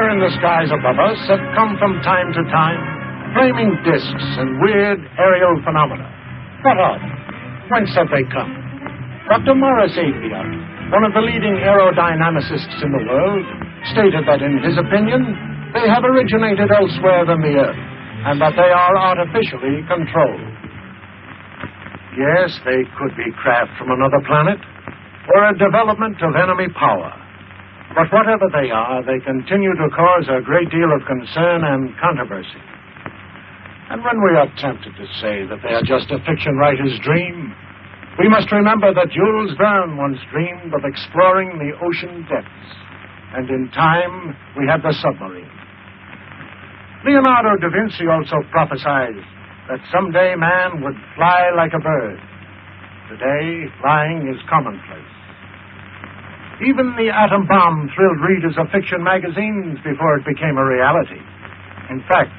There in the skies above us have come from time to time flaming discs and weird aerial phenomena. What are they? Whence have they come? Dr. Morris Apiot, one of the leading aerodynamicists in the world, stated that in his opinion, they have originated elsewhere than the Earth, and that they are artificially controlled. Yes, they could be craft from another planet, or a development of enemy power. But whatever they are, they continue to cause a great deal of concern and controversy. And when we are tempted to say that they are just a fiction writer's dream, we must remember that Jules Verne once dreamed of exploring the ocean depths. And in time, we had the submarine. Leonardo da Vinci also prophesied that someday man would fly like a bird. Today, flying is commonplace. Even the atom bomb thrilled readers of fiction magazines before it became a reality. In fact,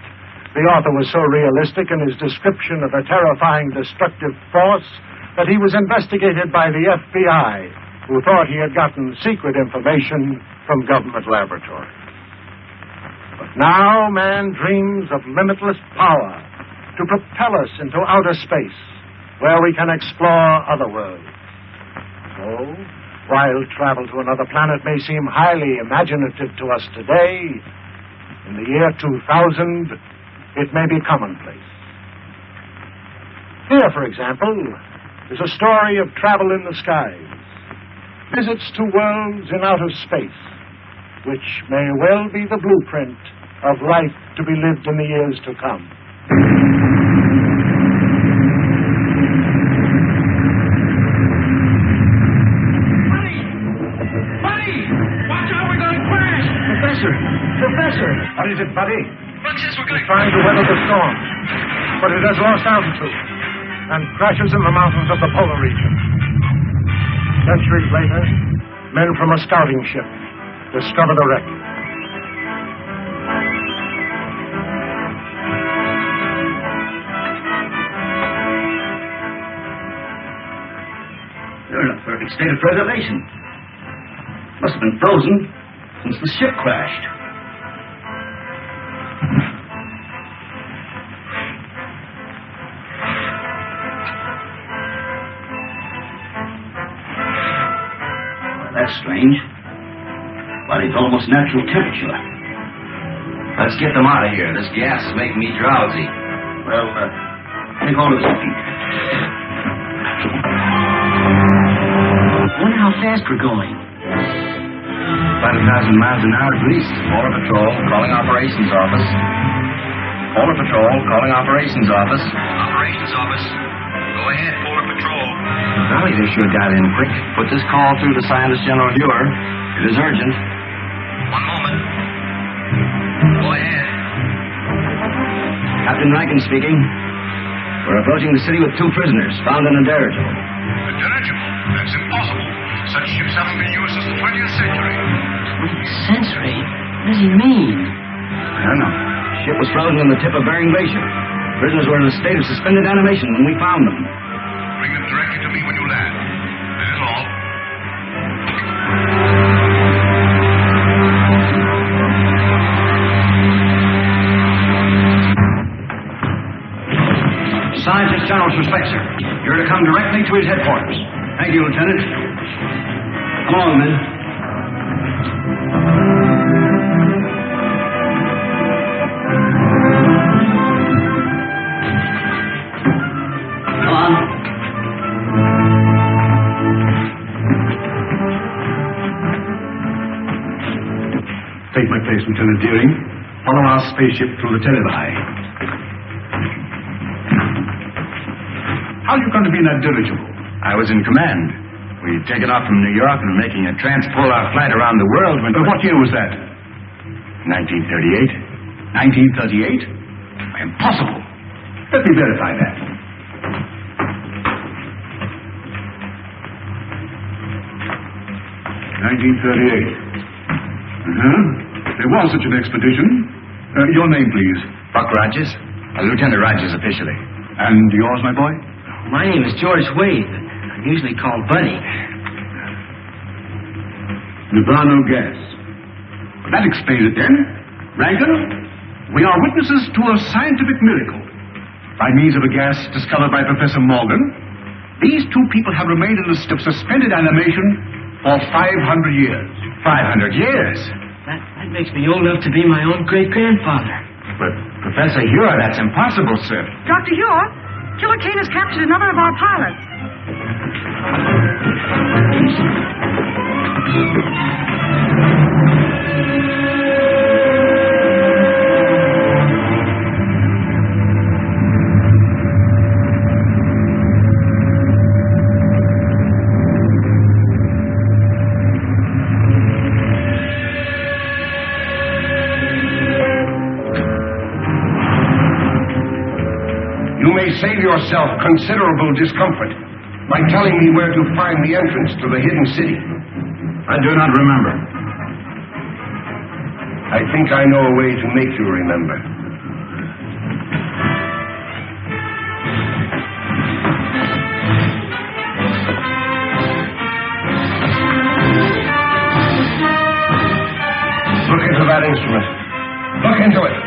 the author was so realistic in his description of a terrifying destructive force that he was investigated by the FBI, who thought he had gotten secret information from government laboratories. But now man dreams of limitless power to propel us into outer space, where we can explore other worlds. So, while travel to another planet may seem highly imaginative to us today, in the year 2000, it may be commonplace. Here, for example, is a story of travel in the skies, visits to worlds in outer space, which may well be the blueprint of life to be lived in the years to come. Buddy! Watch out, we're going to crash! Professor! What is it, buddy? Look, says we're going... Trying to weather the storm, but it has lost altitude and crashes in the mountains of the polar region. Centuries later, men from a scouting ship discover the wreck. They're in a perfect state of preservation. Must have been frozen since the ship crashed. That's strange. Body's almost natural temperature. Let's get them out of here. This gas is making me drowsy. Well, take hold of his feet. I wonder how fast we're going. 5,000 miles an hour at least. Polar Patrol, calling Operations Office. Polar Patrol, calling Operations Office. Operations Office. Go ahead, Polar Patrol. Golly, they sure got in quick. Put this call through to Scientist General Dewar. It is urgent. One moment. Go ahead. Captain Rankin speaking. We're approaching the city with 2 prisoners found in a dirigible. A dirigible? That's impossible. Such ships haven't been used since the 20th century. 20th century? What does he mean? I don't know. The ship was frozen on the tip of Bering Glacier. Prisoners were in a state of suspended animation when we found them. Bring them directly to me when you land. That is all. Scientist General's respect, sir. You're to come directly to his headquarters. Thank you, Lieutenant. Come along, men. Come on. Take my place, Lieutenant Deering. Follow our spaceship through the televi. How are you going to be in that dirigible? I was in command. We'd taken off from New York and were making a transpolar flight around the world when... What year was that? 1938. 1938? Impossible. Let me verify that. There was such an expedition. Your name, please. Buck Rogers. Lieutenant Rogers, officially. And yours, my boy? My name is George Wade. I'm usually called Buddy. Nirvana gas. That explains it then. Rankin, we are witnesses to a scientific miracle. By means of a gas discovered by Professor Morgan, these two people have remained in a state of suspended animation for 500 years. 500 years? That makes me old enough to be my own great-grandfather. But, Professor Hure, that's impossible, sir. Dr. Hure, Killer Kane has captured another of our pilots. You may save yourself considerable discomfort by telling me where to find the entrance to the hidden city. I do not remember. I think I know a way to make you remember. Look into that instrument. Look into it.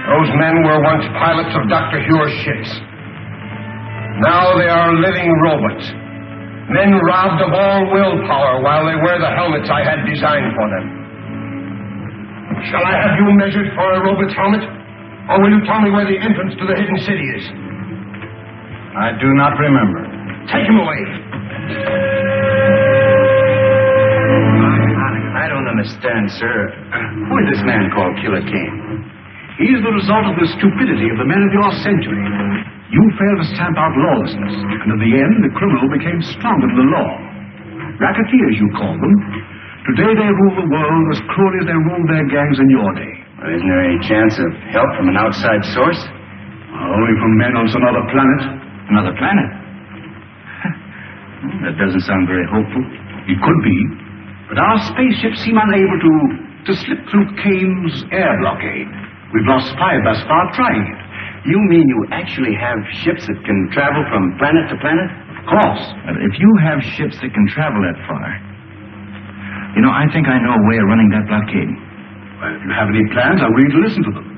Those men were once pilots of Dr. Hure's ships. Now they are living robots. Men robbed of all willpower while they wear the helmets I had designed for them. Shall I have you measured for a robot's helmet? Or will you tell me where the entrance to the hidden city is? I do not remember. Take him away. I don't understand, sir. Who is this man called Killer Kane? He is the result of the stupidity of the men of your century. You failed to stamp out lawlessness, and in the end, the criminal became stronger than the law. Racketeers, you call them. Today they rule the world as cruelly as they ruled their gangs in your day. Well, isn't there any chance of help from an outside source? Only from men on some other planet. Another planet? That doesn't sound very hopeful. It could be, but our spaceships seem unable to slip through Kane's air blockade. We've lost 5 thus far trying it. You mean you actually have ships that can travel from planet to planet? Of course. If you have ships that can travel that far, I think I know a way of running that blockade. Well, if you have any plans, I'm ready to listen to them.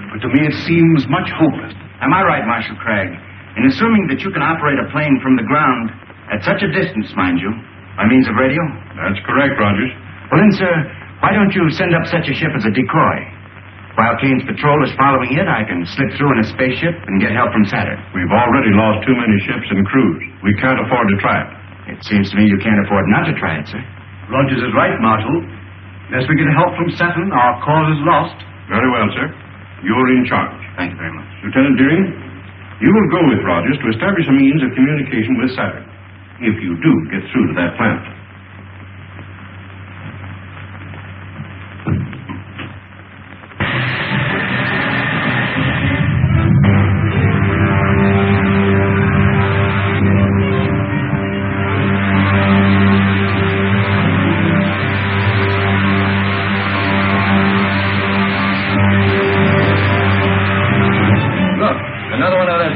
But to me it seems much hopeless. Am I right, Marshal Craig, in assuming that you can operate a plane from the ground at such a distance, mind you, by means of radio? That's correct, Rogers. Well then, sir, why don't you send up such a ship as a decoy? While Kane's patrol is following it, I can slip through in a spaceship and get help from Saturn. We've already lost too many ships and crews. We can't afford to try it. It seems to me you can't afford not to try it, sir. Rogers is right, Marshal. Unless we get help from Saturn, our cause is lost. Very well, sir. You're in charge. Thank you very much. Lieutenant Deering, you will go with Rogers to establish a means of communication with Saturn, if you do get through to that planet.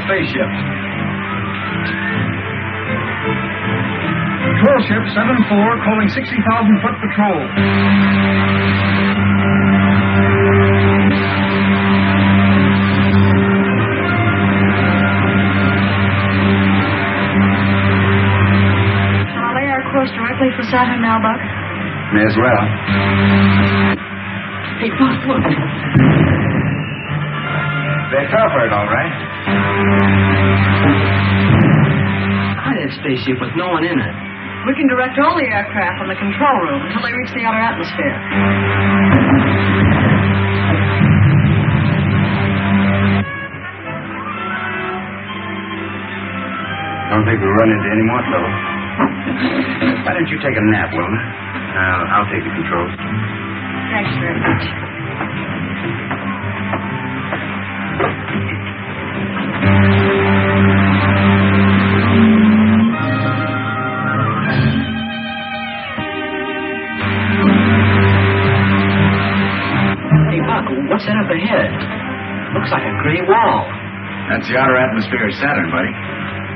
Spaceships. Patrol ship 7-4 calling 60,000-foot patrol. Shall I lay our course directly for Saturn now, Buck? May as well. Hey, Buck, look. They fell for it, all right. Hi, that spaceship with no one in it. We can direct all the aircraft from the control room until they reach the outer atmosphere. Don't think we'll run into any more trouble. Why don't you take a nap, Wilma? I'll take the controls. Thanks very much. Hey, Buck, what's that up ahead? Looks like a gray wall. That's the outer atmosphere of Saturn, buddy.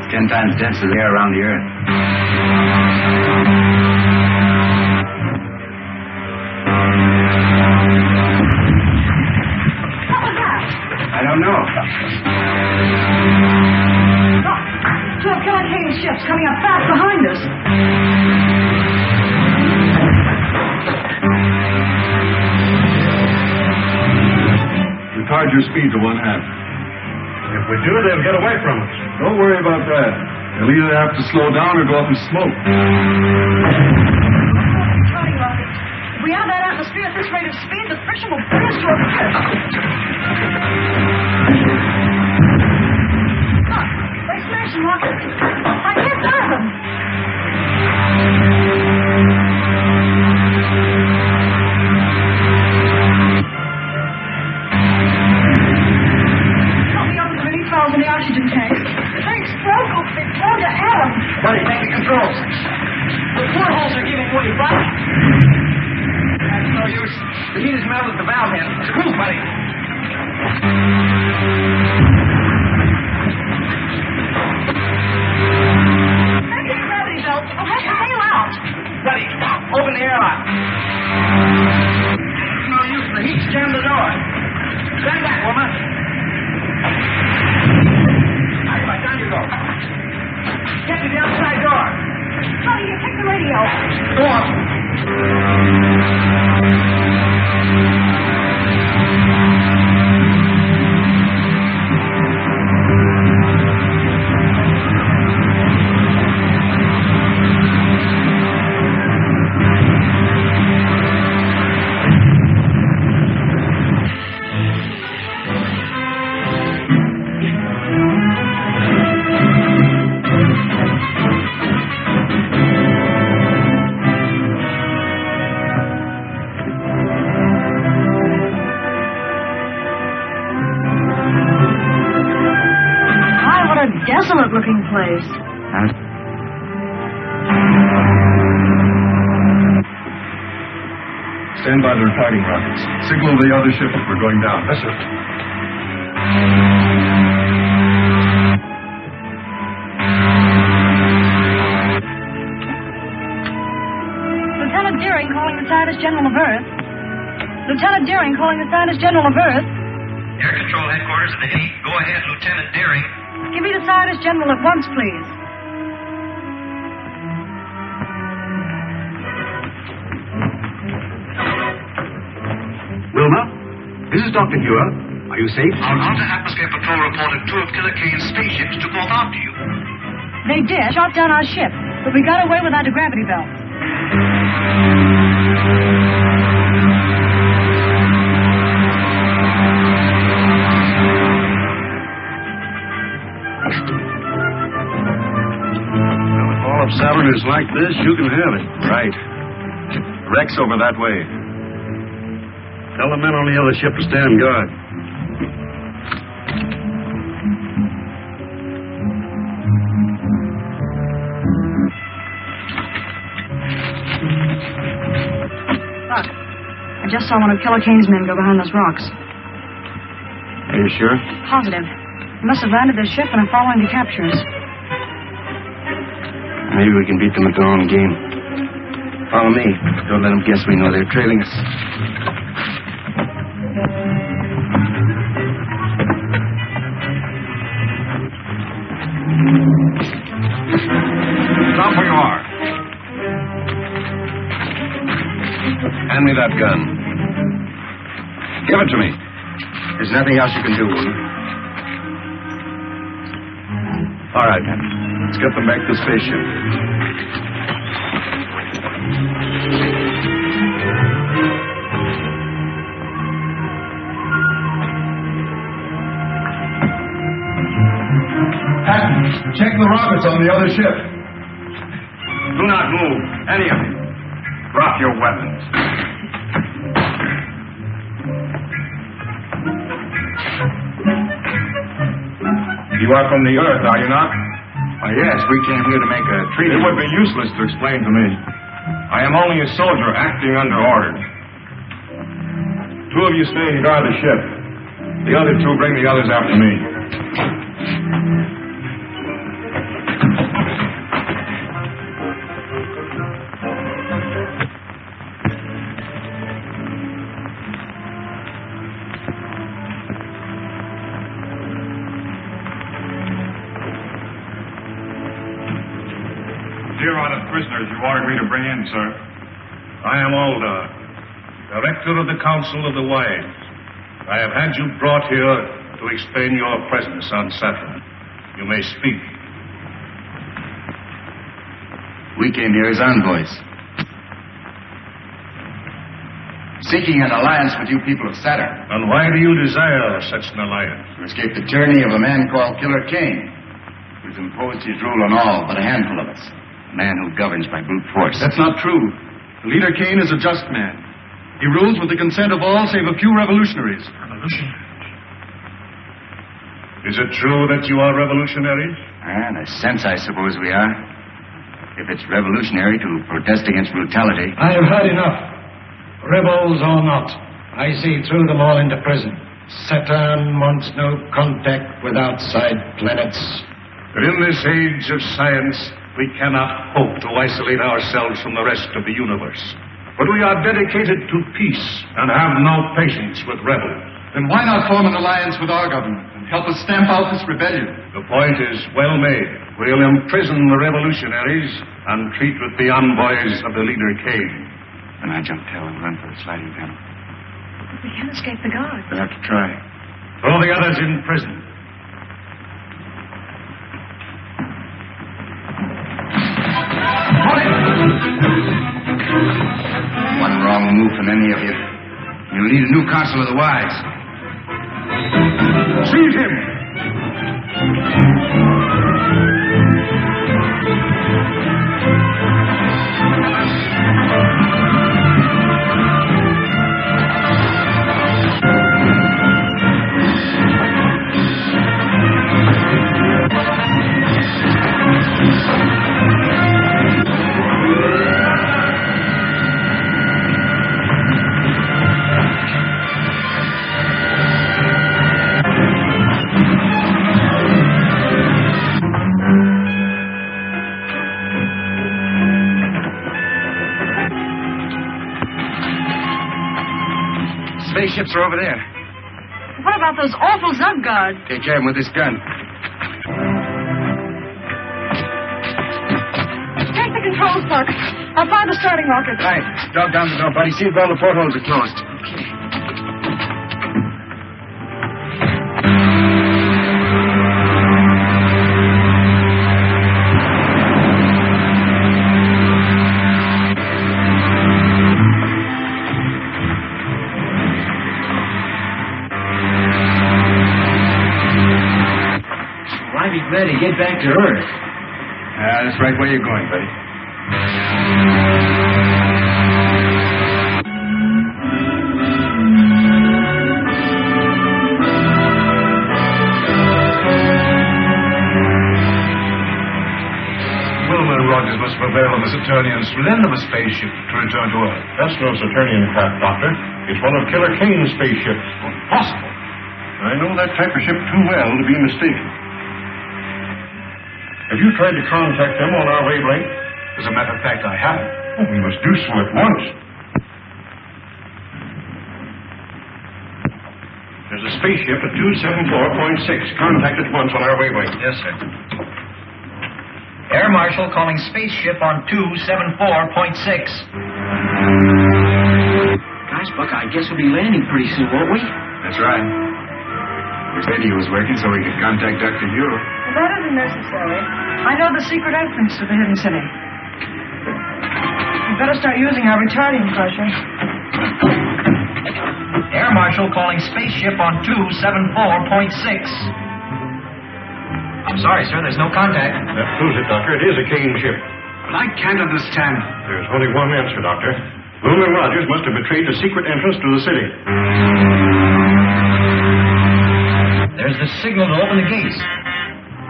It's 10 times denser than the air around the Earth. don't know. Look, two of Killer Kane's ships coming up fast behind us. Retard your speed to 1/2. If we do, they'll get away from us. Don't worry about that. They'll either have to slow down or go up in smoke. Charlie rockets. If we enter that atmosphere at this rate of speed, the friction will bring us to a cliff. Look, they smashed some rockets. I can't drive them. Help me up with the relief valves in the oxygen tanks. They explode. They blow to atoms. Buddy, take the controls. The portholes are giving way, buddy. That's no use. The heat has melted the valve head. Screw, buddy. Taking gravity belts. I'll have to bail out. Buddy, open the airlock. It's no use. The heat's jammed the door. Stand back, woman. Right, down you go. Get to the outside door. Honey, you take the radio. Go on. Desolate-looking place. Stand by the retarding rockets. Signal the other ship if we're going down. Yes, sir. Lieutenant Deering calling the Scientist General of Earth. Lieutenant Deering calling the Scientist General of Earth. Air Control Headquarters at the Hague. Go ahead, Lieutenant Deering. Give me the Scientist General at once, please. Wilma, this is Dr. Hewer. Are you safe? Our Outer Atmosphere Patrol reported two of Killer Kane's spaceships took off after you. They did. Shot down our ship, but we got away without the gravity belt. If Saturn is like this, you can have it. Right. Wreck's over that way. Tell the men on the other ship to stand guard. Look, I just saw one of Killer Kane's men go behind those rocks. Are you sure? Positive. They must have landed their ship and are following to capture us. Maybe we can beat them at their own game. Follow me. Don't let them guess we know they're trailing us. Stop where you are. Hand me that gun. Give it to me. There's nothing else you can do, woman. All right, then. Let's get them back to the spaceship. Patton, check the rockets on the other ship. Do not move, any of you. Drop your weapons. You are from the Earth, are you not? Why, yes, we came here to make a treaty. It would be useless to explain to me. I am only a soldier acting under orders. Two of you stay and guard the ship. The other two bring the others after me. here are the prisoners you ordered me to bring in, sir. I am Aldar, Director of the Council of the Wise. I have had you brought here to explain your presence on Saturn. You may speak. We came here as envoys, seeking an alliance with you people of Saturn. And why do you desire such an alliance? To escape the tyranny of a man called Killer Kane, who's imposed his rule on all but a handful of us. A man who governs by brute force. That's not true. The leader Kane is a just man. He rules with the consent of all save a few revolutionaries. Revolutionaries? Is it true that you are revolutionaries? In a sense, I suppose we are. If it's revolutionary to protest against brutality. I have heard enough. Rebels or not, I see through them all into prison. Saturn wants no contact with outside planets. But in this age of science, we cannot hope to isolate ourselves from the rest of the universe. But we are dedicated to peace and have no patience with rebels. Then why not form an alliance with our government and help us stamp out this rebellion? The point is well made. We'll imprison the revolutionaries and treat with the envoys of the leader Kane. Then I jump tail and run for the sliding panel. But we can't escape the guards. We'll have to try. Throw the others in prison. One wrong move from any of you, you'll need a new council of the wise. Seize him! Spaceships are over there. What about those awful Zug guards? Take care of them with this gun. Take the controls, Buck. I'll fire the starting rockets. Right. Drop down the door, buddy. See if all the portholes are closed. Okay. Glad to get back to Earth. That's right where you're going, buddy. Wilmer and Rogers must prevail on the Saturnians to lend them a spaceship to return to Earth. That's no Saturnian craft, Doctor. It's one of Killer Kane's spaceships. Impossible. I know that type of ship too well to be mistaken. Have you tried to contact them on our wavelength? As a matter of fact, I haven't. Oh, we must do so at once. There's a spaceship at 274.6. Contact at once on our wavelength. Yes, sir. Air Marshal calling spaceship on 274.6. Gosh, Buck, I guess we'll be landing pretty soon, won't we? That's right. The radio was working so we could contact Dr. Hugh. Well, that isn't necessary. I know the secret entrance to the hidden city. We'd better start using our retarding pressure. Air Marshal calling spaceship on 274.6. I'm sorry, sir, there's no contact. That proves it, Doctor. It is a Kane ship. But I can't understand. There's only one answer, Doctor. Wilmer and Rogers must have betrayed the secret entrance to the city. There's the signal to open the gates.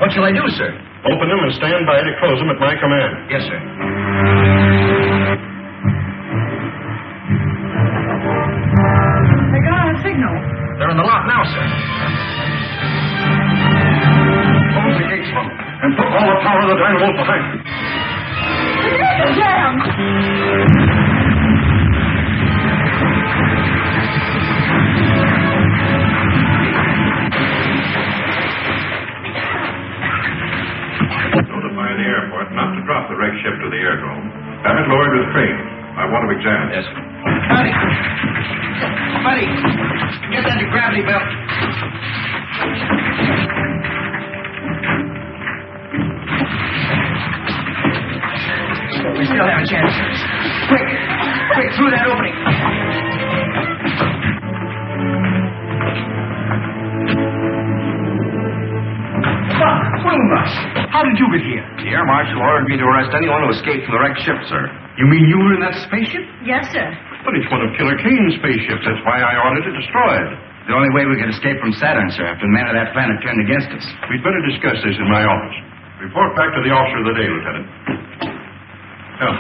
What shall I do, sir? Open them and stand by to close them at my command. Yes, sir. They got our signal. They're in the lock now, sir. Close the gates from them and put all the power of the dynamo behind them. The gates are jammed. Notify the airport not to drop the wrecked ship to the aerodrome. Have it lowered with crane. I want to examine it. Yes, sir. Buddy! Buddy! Get that gravity belt. We still have a chance. Quick! Quick, through that opening. How did you get here? The air marshal ordered me to arrest anyone who escaped from the wrecked ship, sir. You mean you were in that spaceship? Yes, sir. But it's one of Killer Kane's spaceships. That's why I ordered it destroyed. The only way we could escape from Saturn, sir, after the men of that planet turned against us. We'd better discuss this in my office. Report back to the officer of the day, Lieutenant. Oh.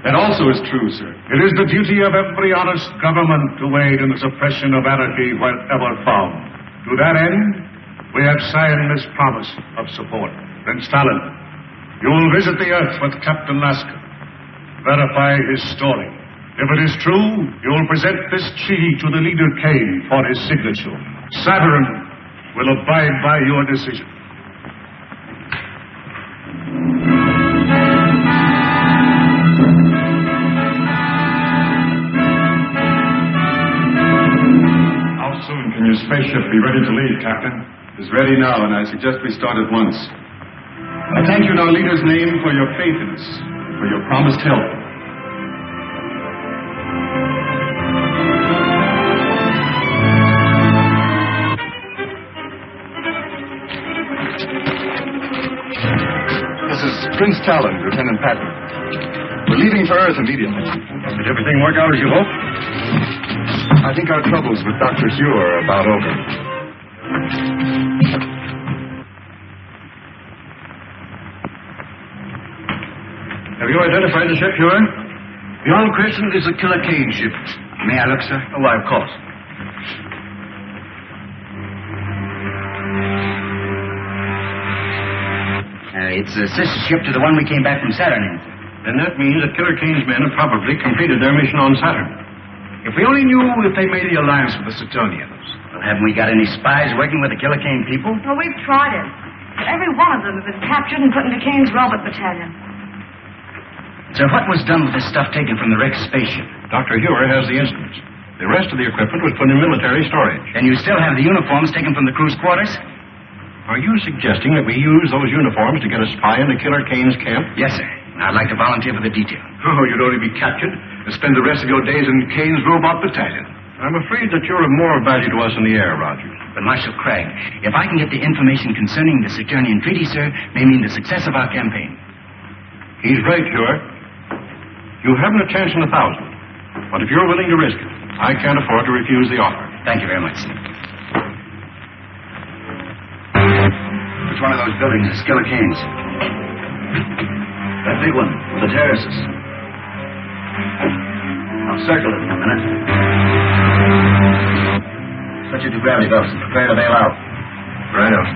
That also is true, sir. It is the duty of every honest government to aid in the suppression of anarchy wherever found. To that end, we have signed this promise of support. Prince Talon, you will visit the Earth with Captain Lasker. Verify his story. If it is true, you will present this key to the leader Kane for his signature. Saturn will abide by your decision. How soon can your spaceship be ready to leave, Captain? It's ready now, and I suggest we start at once. I thank you in our leader's name for your faith in us, for your promised help. This is Prince Talon, Lieutenant Patton. We're leaving for Earth immediately. Did everything work out as you hoped? I think our troubles with Dr. Hugh are about over. Have you identified the ship, Huron? Beyond question, it is a Killer Kane ship. May I look, sir? Oh, why, of course. It's a sister ship to the one we came back from Saturn in. Then that means that Killer Kane's men have probably completed their mission on Saturn. If we only knew if they made the alliance with the Saturnians. Well, haven't we got any spies working with the Killer Kane people? Well, we've tried it. But every one of them have been captured and put into Kane's robot battalion. So what was done with the stuff taken from the wrecked spaceship? Dr. Huer has the instruments. The rest of the equipment was put in military storage. And you still have the uniforms taken from the crew's quarters? Are you suggesting that we use those uniforms to get a spy into Killer Kane's camp? Yes, sir. I'd like to volunteer for the detail. Oh, you'd only be captured and spend the rest of your days in Kane's robot battalion. I'm afraid that you're of more value to us in the air, Rogers. But, Marshal Craig, if I can get the information concerning the Saturnian treaty, sir, may mean the success of our campaign. He's right, Huer. You haven't a chance in 1,000. But if you're willing to risk it, I can't afford to refuse the offer. Thank you very much, sir. Which one of those buildings is Killer Kane's? That big one, with the terraces. I'll circle it in a minute. Switch it to gravity belts and prepare to bail out. Right on.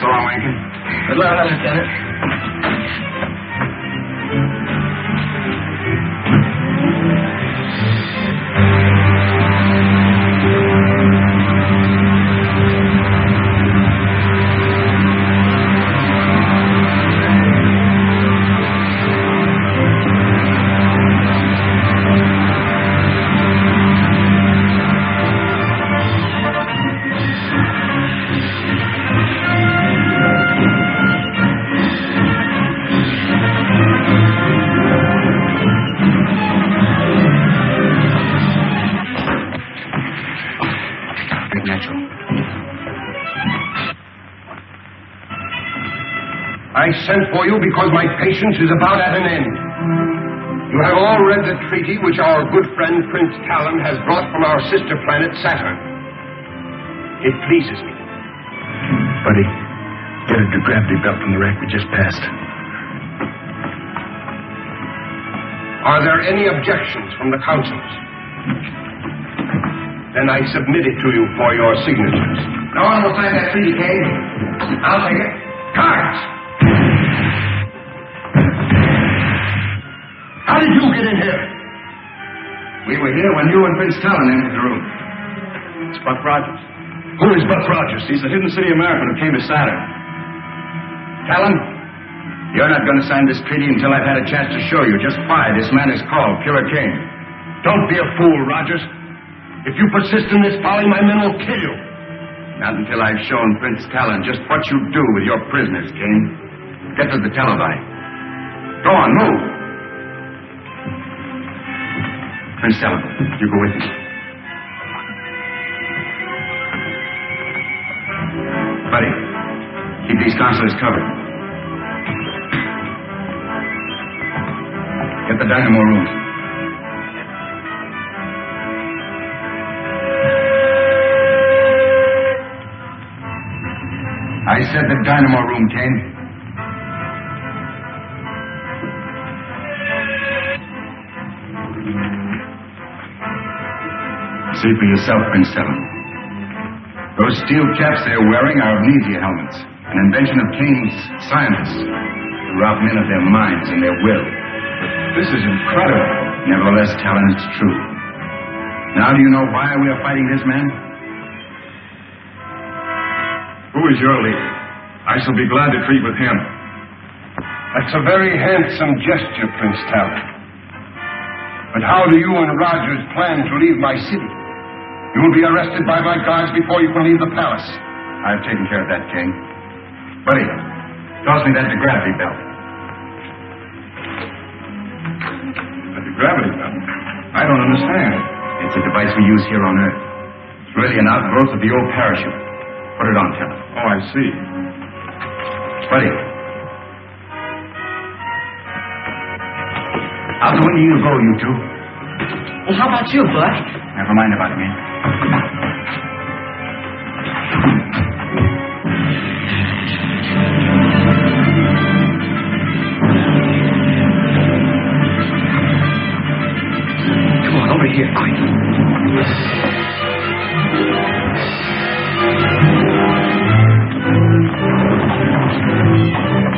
So long, Rankin. Good luck, Lieutenant. I sent for you because my patience is about at an end. You have all read the treaty which our good friend Prince Talon has brought from our sister planet Saturn. It pleases me. Buddy, get a gravity belt from the rack we just passed. Are there any objections from the councils? Then I submit it to you for your signatures. No one will sign that treaty, Kane. I'll take it. Cards! How did you get in here? We were here when you and Prince Talon entered the room. It's Buck Rogers. Who is Buck Rogers? He's the Hidden City American who came to Saturn. Talon, you're not going to sign this treaty until I've had a chance to show you just why this man is called Killer Kane. Don't be a fool, Rogers. If you persist in this folly, my men will kill you. Not until I've shown Prince Talon just what you do with your prisoners, Kane. Get to the telephone. Go on, move. Prince Talon, you go with me. Buddy, keep these consuls covered. Get the dynamo rooms. I said the dynamo room, Kane. See for yourself, Prince Talon. Those steel caps they're wearing are amnesia helmets, an invention of Kane's scientists to rob men of their minds and their will. This is incredible. Nevertheless, Talon, it's true. Now do you know why we are fighting this man? Who is your leader? I shall be glad to treat with him. That's a very handsome gesture, Prince Talon. But how do you and Rogers plan to leave my city? You will be arrested by my guards before you can leave the palace. I've taken care of that, King. Buddy, toss me that gravity belt. The gravity belt? I don't understand. It's a device we use here on Earth. It's really an outgrowth of the old parachute. Put it on, Talon. Oh, I see. Buddy. Out the window you go, you two. Well, how about you, Buck? Never mind about me. Come on, over here, quick.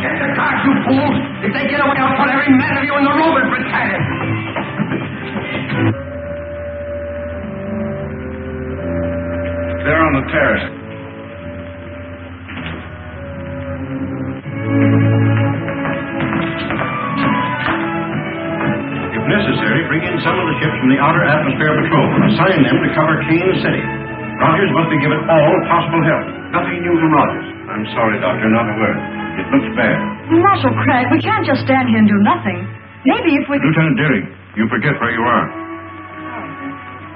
Get the cars, you fools! If they get away, I'll put every man of you in the robot battalion! They're on the terrace. If necessary, bring in some of the ships from the Outer Atmosphere Patrol and assign them to cover Kane City. Rogers must be given all possible help. Nothing new from Rogers. I'm sorry, Doctor, not a word. It looks bad. Marshal Craig, we can't just stand here and do nothing. Maybe if we... Lieutenant Deering, you forget where you are.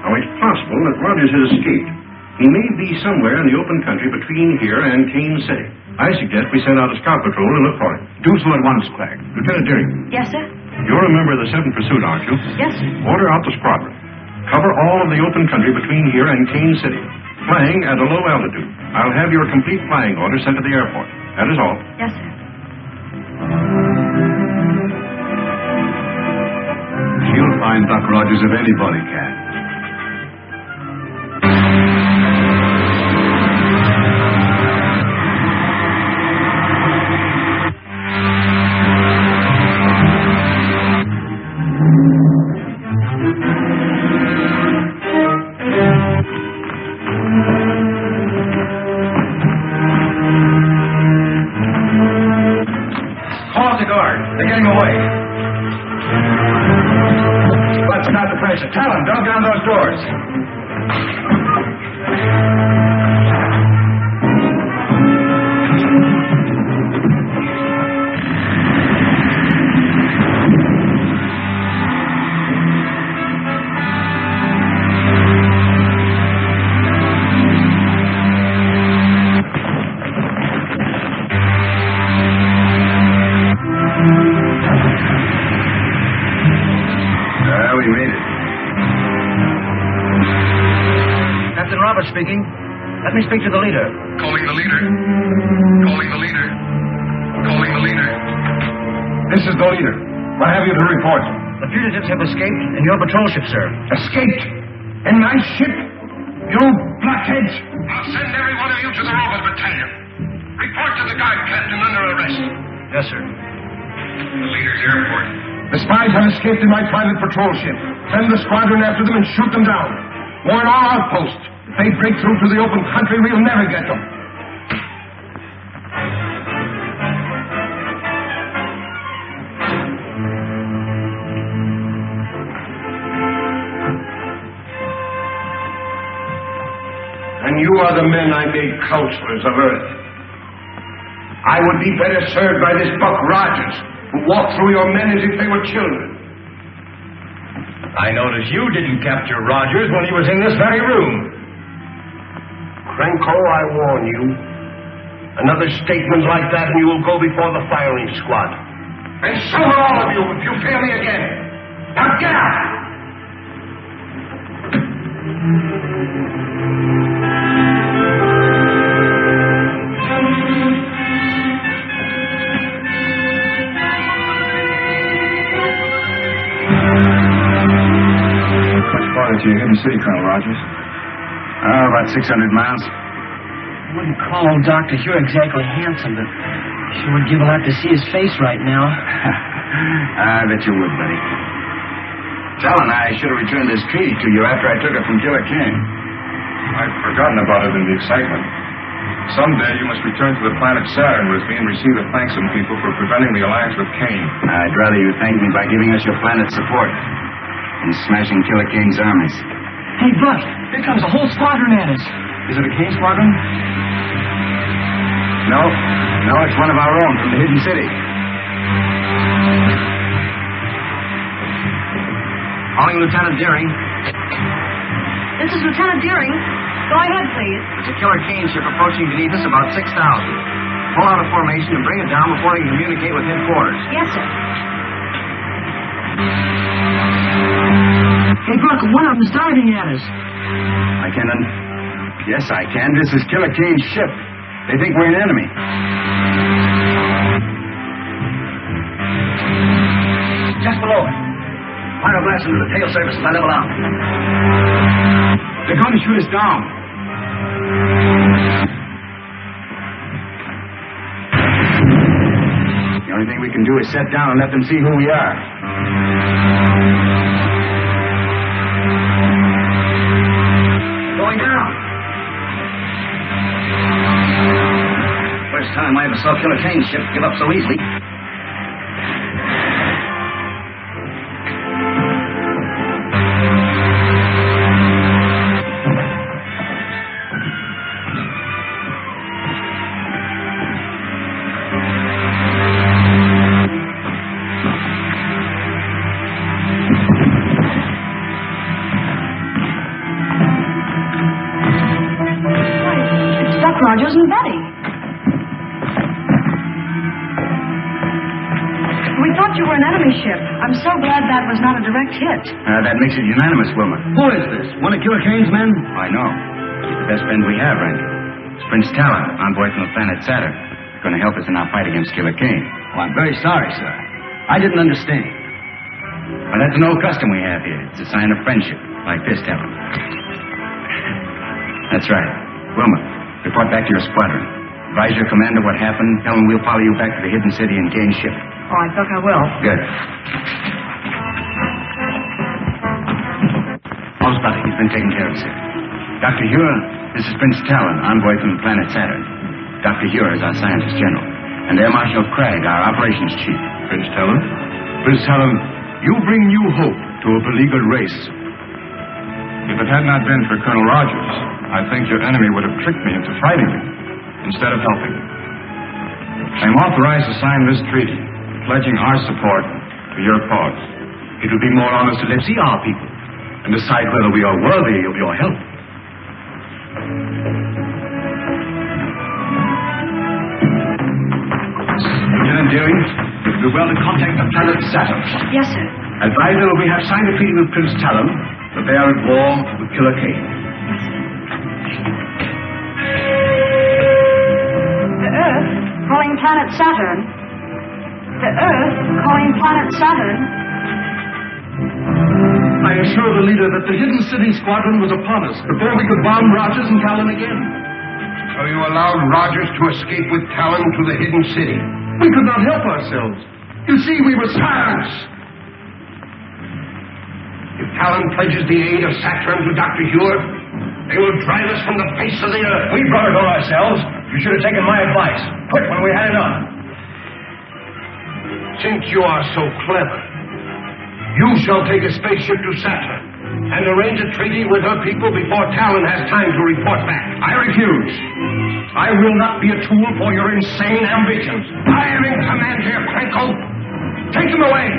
Now, it's possible that Rogers has escaped. He may be somewhere in the open country between here and Kane City. I suggest we send out a scout patrol to look for him. Do so at once, Craig. Lieutenant Deering. Yes, sir? You're a member of the 7th Pursuit, aren't you? Yes, sir. Order out the squadron. Cover all of the open country between here and Kane City. Flying at a low altitude. I'll have your complete flying order sent to the airport. That is all. Yes, sir. She'll find Buck Rogers if anybody can. They're getting away. Let's not the pressure. Talon, drop down those doors. We made it. Captain Roberts speaking. Let me speak to the leader. Calling the leader. Calling the leader. Calling the leader. This is the leader. What have you to report? The fugitives have escaped in your patrol ship, sir. Escaped? In my ship? You blockheads! I'll send every one of you to the robot battalion. Report to the guard captain under arrest. Yes, sir. The leader's airport. The spies have escaped in my private patrol ship. Send the squadron after them and shoot them down. Warn all outposts. If they break through to the open country, we'll never get them. And you are the men I made counselors of Earth. I would be better served by this Buck Rogers, who walked through your men as if they were children. I noticed you didn't capture Rogers when he was in this very room. Krenko, I warn you. Another statement like that and you will go before the firing squad. And so will all of you if you fail me again. Now get out! To your hidden city, Colonel Rogers. About 600 miles. I wouldn't call old Dr. Hugh exactly handsome, but sure would give a lot to see his face right now. I bet you would, buddy. Talon, I should have returned this treaty to you after I took it from Killer Kane. I'd forgotten about it in the excitement. Someday you must return to the planet Saturn with me and receive the thanks of people for preventing the alliance with Kane. I'd rather you thank me by giving us your planet's support and smashing Killer Kane's armies. Hey, Buck, here comes a whole squadron at us. Is it a Kane squadron? No, it's one of our own from the hidden city. Calling Lieutenant Deering. This is Lieutenant Deering. Go ahead, please. There's a Killer Kane ship approaching beneath us about 6,000. Pull out a formation and bring it down before they can communicate with headquarters. Yes, sir. Hey, Buck, one of them's diving at us. I can. Yes, I can. This is Killer Kane's ship. They think we're an enemy. Just below it. Fire a blast into the tail surface as I level out. They're going to shoot us down. The only thing we can do is set down and let them see who we are. Going down. First time I ever saw Killer Kane's ship give up so easily. Rogers and Betty. We thought you were an enemy ship. I'm so glad that was not a direct hit. That makes it unanimous, Wilma. Who is this? One of Killer Kane's men? I know. He's the best friend we have, Ranger. It's Prince Talon, envoy from the planet Saturn. He's going to help us in our fight against Killer Kane. Oh, I'm very sorry, sir. I didn't understand. Well, that's an old custom we have here. It's a sign of friendship, like this, Talon. That's right. Wilma, report back to your squadron. Advise your commander what happened. Tell him we'll follow you back to the hidden city and Kane's ship. All right, Buck, I will. Good. All's buddy. He's been taken care of, sir. Dr. Hure, this is Prince Talon, envoy from the planet Saturn. Dr. Hure is our scientist general. And Air Marshal Craig, our operations chief. Prince Talon? Prince Talon, you bring new hope to a beleaguered race. If it had not been for Colonel Rogers, I think your enemy would have tricked me into fighting me instead of helping me. I am authorized to sign this treaty, pledging our support to your cause. It would be more honest to see our people and decide whether we are worthy of your help. Lieutenant Deering, it would be well to contact the planet Saturn. Yes, sir. Advise them that we have signed a treaty with Prince Talon, that they are at war with Killer Kane. Yes, sir. The Earth calling planet Saturn. The Earth calling planet Saturn. I assure the leader that the hidden city squadron was upon us before we could bomb Rogers and Talon again. So you allowed Rogers to escape with Talon to the hidden city? We could not help ourselves. You see, we were Silence! If Talon pledges the aid of Saturn to Dr. Hure, They will drive us from the face of the earth. We brought it on ourselves. You should have taken my advice. Quit when we had enough. Since you are so clever, you shall take a spaceship to Saturn and arrange a treaty with her people before Talon has time to report back. I refuse. I will not be a tool for your insane ambitions. I am in command here, Franco. Take him away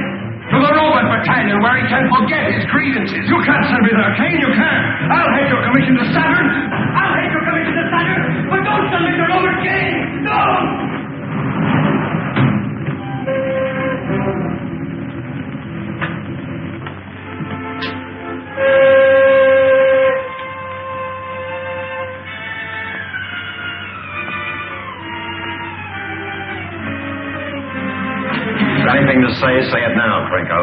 to the robot battalion where he can forget his grievances. You can't send me there, Kane. You can't. I'll head your commission to Saturn. I'll head your commission to Saturn. But don't send me to Robert Kane. No! Anything to say it now, Franco.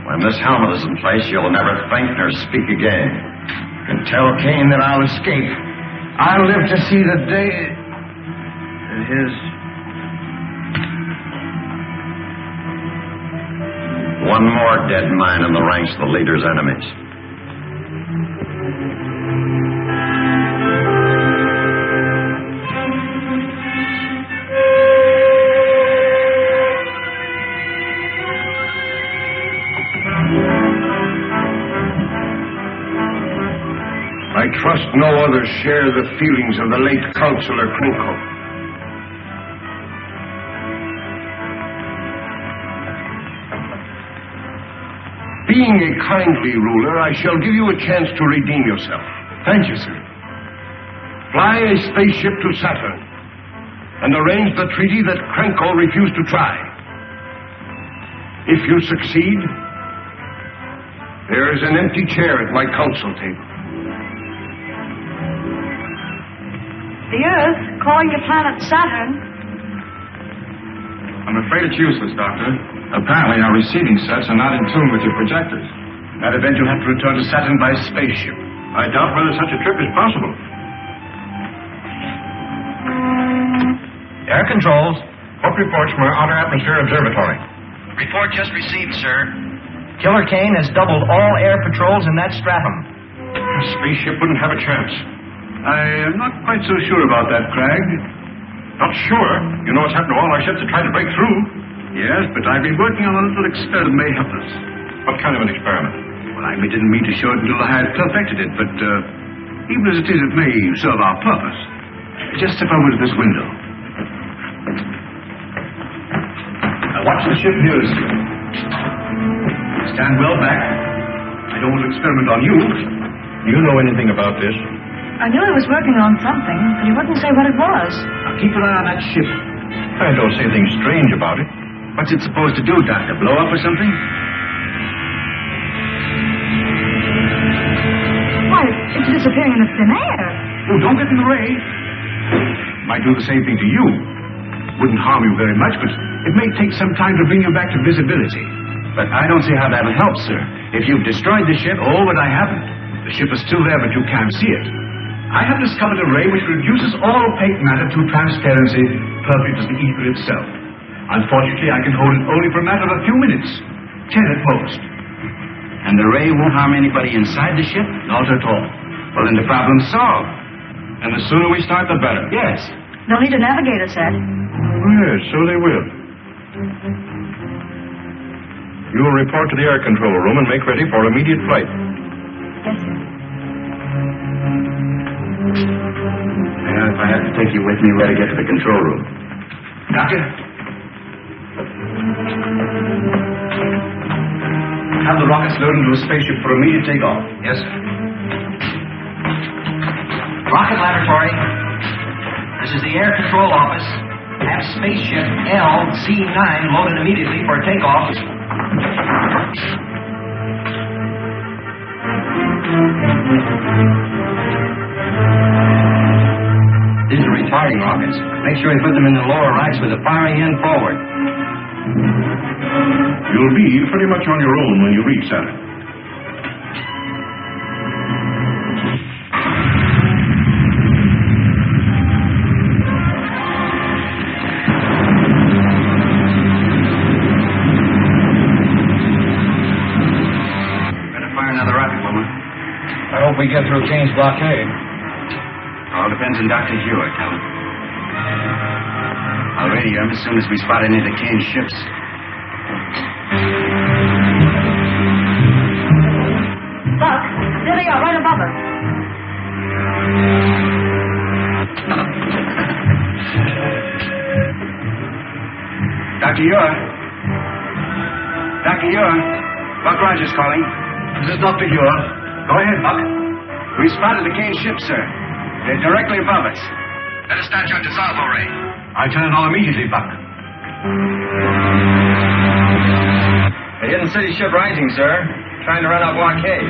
When this helmet is in place, you'll never think nor speak again. You can tell Kane that I'll escape. I'll live to see the day that his... One more dead man in the ranks of the leader's enemies. I trust no others share the feelings of the late Councilor Krenko. Being a kindly ruler, I shall give you a chance to redeem yourself. Thank you, sir. Fly a spaceship to Saturn and arrange the treaty that Krenko refused to try. If you succeed, there is an empty chair at my council table. The Earth calling the planet Saturn. I'm afraid it's useless, Doctor. Apparently our receiving sets are not in tune with your projectors. In that event, you'll have to return to Saturn by spaceship. I doubt whether such a trip is possible. Air controls. What reports from our Outer Atmosphere Observatory? Report just received, sir. Killer Kane has doubled all air patrols in that stratum. A spaceship wouldn't have a chance. I am not quite so sure about that, Cragg. Not sure? You know what's happened to all our ships that tried to break through. Yes, but I've been working on a little experiment that may help us. What kind of an experiment? Well, I didn't mean to show it until I had perfected it, but even as it is, it may serve our purpose. Just step over to this window. Now watch the ship nearest you. Stand well back. I don't want to experiment on you. Do you know anything about this? I knew he was working on something, but he wouldn't say what it was. Now keep an eye on that ship. I don't see anything strange about it. What's it supposed to do, Doctor? Blow up or something? Why, it's disappearing in the thin air. Oh, don't get in the way. Might do the same thing to you. Wouldn't harm you very much, but it may take some time to bring you back to visibility. But I don't see how that'll help, sir. If you've destroyed the ship, but I haven't. The ship is still there, but you can't see it. I have discovered a ray which reduces all opaque matter to transparency, perfect as the ether itself. Unfortunately, I can hold it only for a matter of a few minutes. 10 at most. And the ray won't harm anybody inside the ship? Not at all. Well, then the problem's solved. And the sooner we start, the better. Yes. They'll need a navigator set. Yes, so they will. You will report to the air control room and make ready for immediate flight. Yes, sir. If I have to take you with me, we ought to get to the control room. Doctor? Have the rockets loaded into a spaceship for immediate takeoff. Yes, sir. Rocket laboratory. This is the air control office. Have spaceship LZ9 loaded immediately for takeoff. These are retarding rockets. Make sure you put them in the lower racks with the firing end forward. You'll be pretty much on your own when you reach Saturn. Better fire another rocket, woman. I hope we get through Kane's blockade? All depends on Dr. Hewitt, Helen. I'll radio him as soon as we spot any of the Kane's ships. Buck, there they are, right above us. Dr. Ure? Dr. Ure? Buck Rogers calling. This is Dr. Ure. Go ahead, Buck. We spotted the Kane ships, sir. They're directly above us. Let us start your dissolvo ray. I turn it on immediately, Buck. The hidden city ship rising, sir. Trying to run our blockade.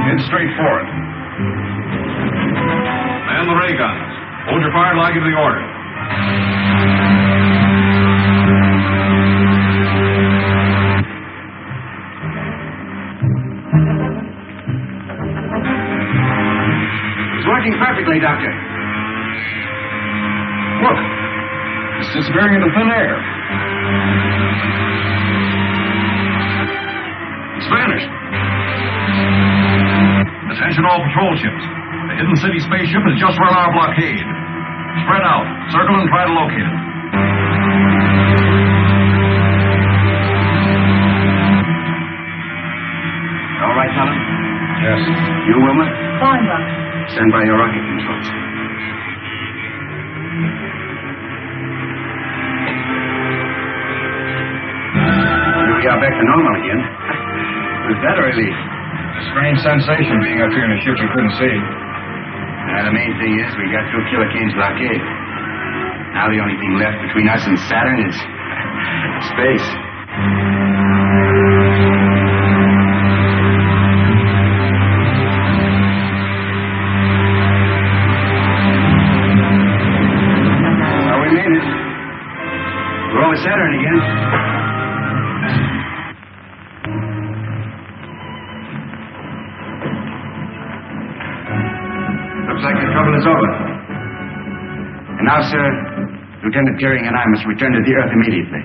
Head straight for it. Man the ray guns. Hold your fire till I give the order. It's working perfectly, Doctor. Look. It's disappearing into thin air. It's vanished. Attention all patrol ships. The hidden city spaceship has just run our blockade. Spread out. Circle and try to locate it. All right, Helen? Yes. You, Wilma? Fine, Buck. Stand by your rocket controls. Here we are back to normal again. Was that a relief? A strange sensation being up here in a ship we couldn't see. The main thing is we got through Killer Kane's blockade. Now the only thing left between us and Saturn is space. Well, we made it. We're over Saturn again. Looks like the trouble is over. And now, sir, Lieutenant Deering and I must return to the Earth immediately.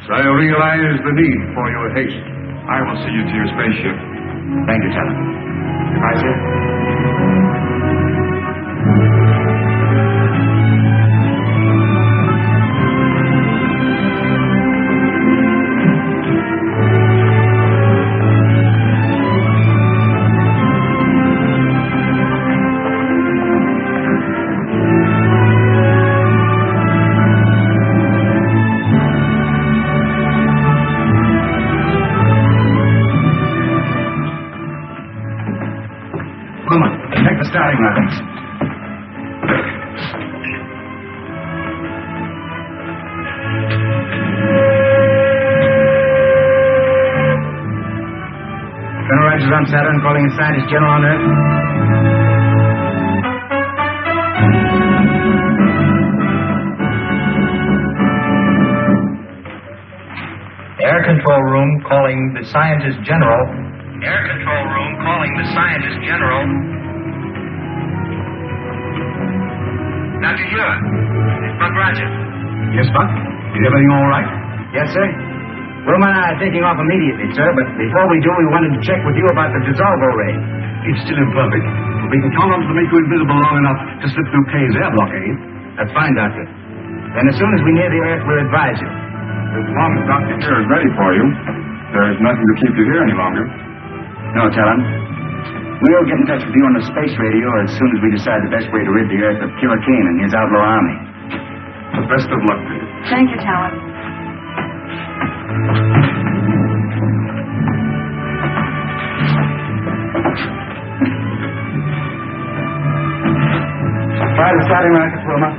So I realize the need for your haste. I will see you to your spaceship. Thank you, Talon. Goodbye, sir. Check the starting lines. Colonel Rogers on Saturn, calling a scientist general on Earth. Air control room calling the scientist general. Air control room calling the scientist general. Dr. Ure, it's Buck Rogers. Yes, Buck? Is everything all right? Yes, sir. Wilma and I are taking off immediately, sir, but before we do, we wanted to check with you about the dissolvo ray. It's still imperfect. But we can count on it to make you invisible long enough to slip through Kane's air blockade. That's fine, Doctor. Then as soon as we near the Earth, we'll advise you. As long as Dr. Here is ready for you, there's nothing to keep you here any longer. No, Talon. We'll get in touch with you on the space radio as soon as we decide the best way to rid the Earth of Killer Kane and his outlaw army. The best of luck to you. Thank you, Talon. Try the starting rockets, Wilma.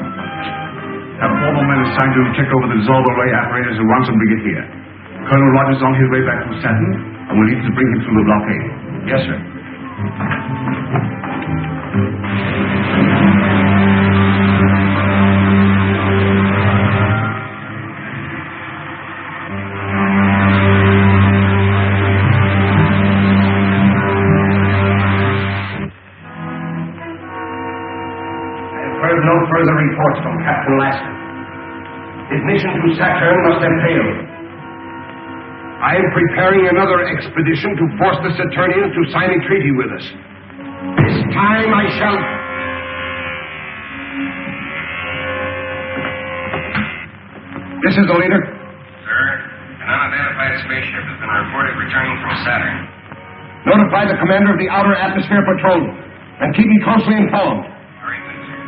Have all the men assigned to check over the dissolver ray apparatus at once when we get here. Colonel Rogers is on his way back from Saturn, and we'll need to bring him through the blockade. Yes, sir. Captain Lasker. His mission to Saturn must have failed. I am preparing another expedition to force the Saturnians to sign a treaty with us. This time I shall... This is the leader. Sir, an unidentified spaceship has been reported returning from Saturn. Notify the commander of the Outer Atmosphere Patrol and keep me closely informed. Very good, sir.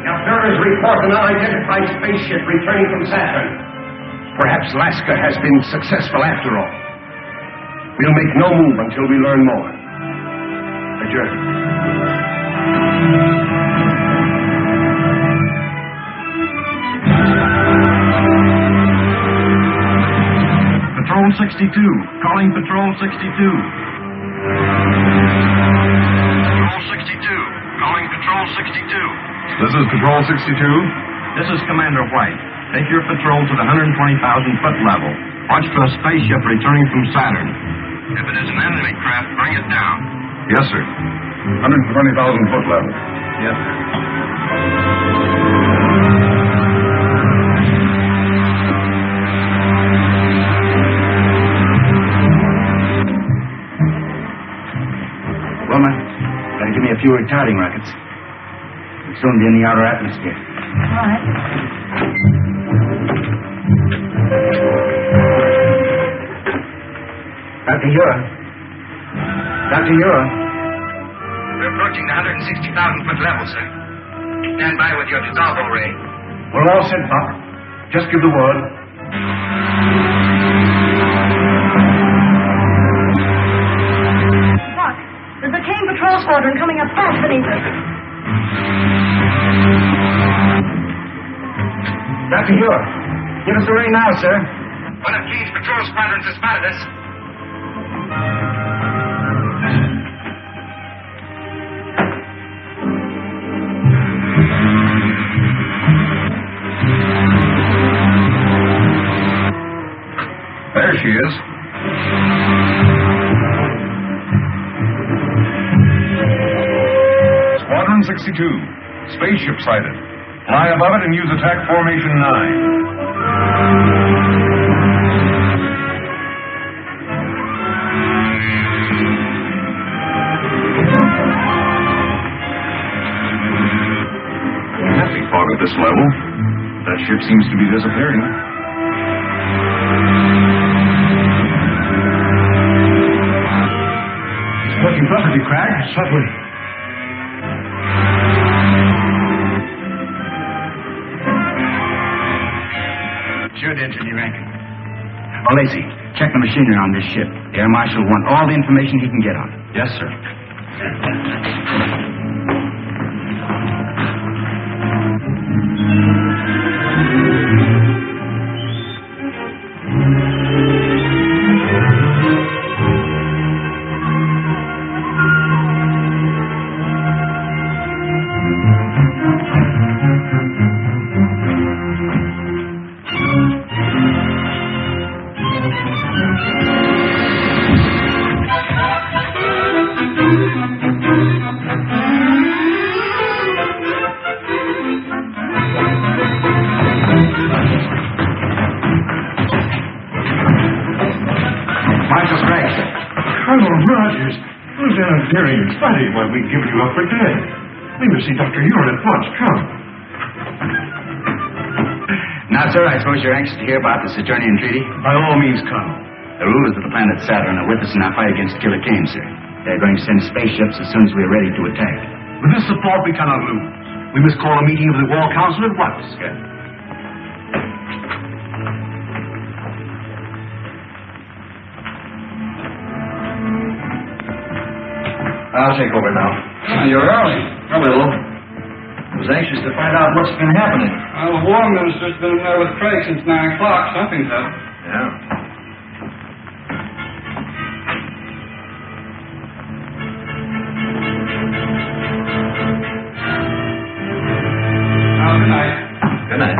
Now, bearers report an unidentified spaceship returning from Saturn. Perhaps Lasker has been successful after all. We'll make no move until we learn more. Adjourn. Patrol 62. Calling Patrol 62. Patrol 62. Calling Patrol 62. This is Patrol 62. This is Commander White. Take your patrol to the 120,000-foot level. Watch for a spaceship returning from Saturn. If it is an enemy craft, bring it down. Yes, sir. 120,000-foot level. Yes, sir. Wilma, better give me a few retarding rockets. We'll soon be in the outer atmosphere. All right. Dr. Ura. Dr. Ura. We're approaching the 160,000-foot level, sir. Stand by with your dissolvo ray. We're all set, Buck. Just give the word. Buck, there's a Kane patrol squadron coming up fast beneath us. Dr. Ura. Give us the ray now, sir. One of Kane's patrol squadrons has spotted us. There she is. Squadron 62. Spaceship sighted. Fly above it and use attack formation 9. Heavy fog at this level. That ship seems to be disappearing. Working perfectly, Crag. Certainly. Sure did, Jimmy Rankin. Oh, Lacey, check the machinery on this ship. The Air Marshal will want all the information he can get on it. Yes, sir. Deering, study while we've given you up for dead. We must see Dr. Ure at once. Come. Now, sir, I suppose you're anxious to hear about the Saturnian treaty? By all means, come. The rulers of the planet Saturn are with us in our fight against Killer Kane, sir. They're going to send spaceships as soon as we're ready to attack. With this support, we cannot lose. We must call a meeting of the War Council at once. Good. I'll take over now. Oh, you're early. A little. I was anxious to find out what's been happening. Well, the War Minister's been in there with Craig since 9 o'clock. Something's up. Yeah. Oh, good night. Good night.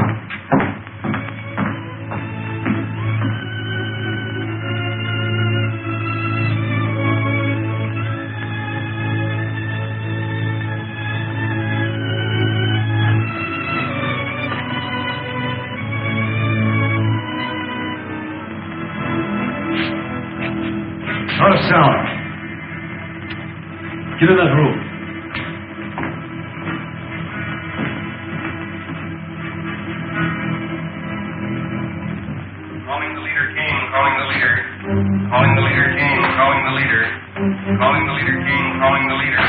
Calling the leader, Kane. Calling the leader.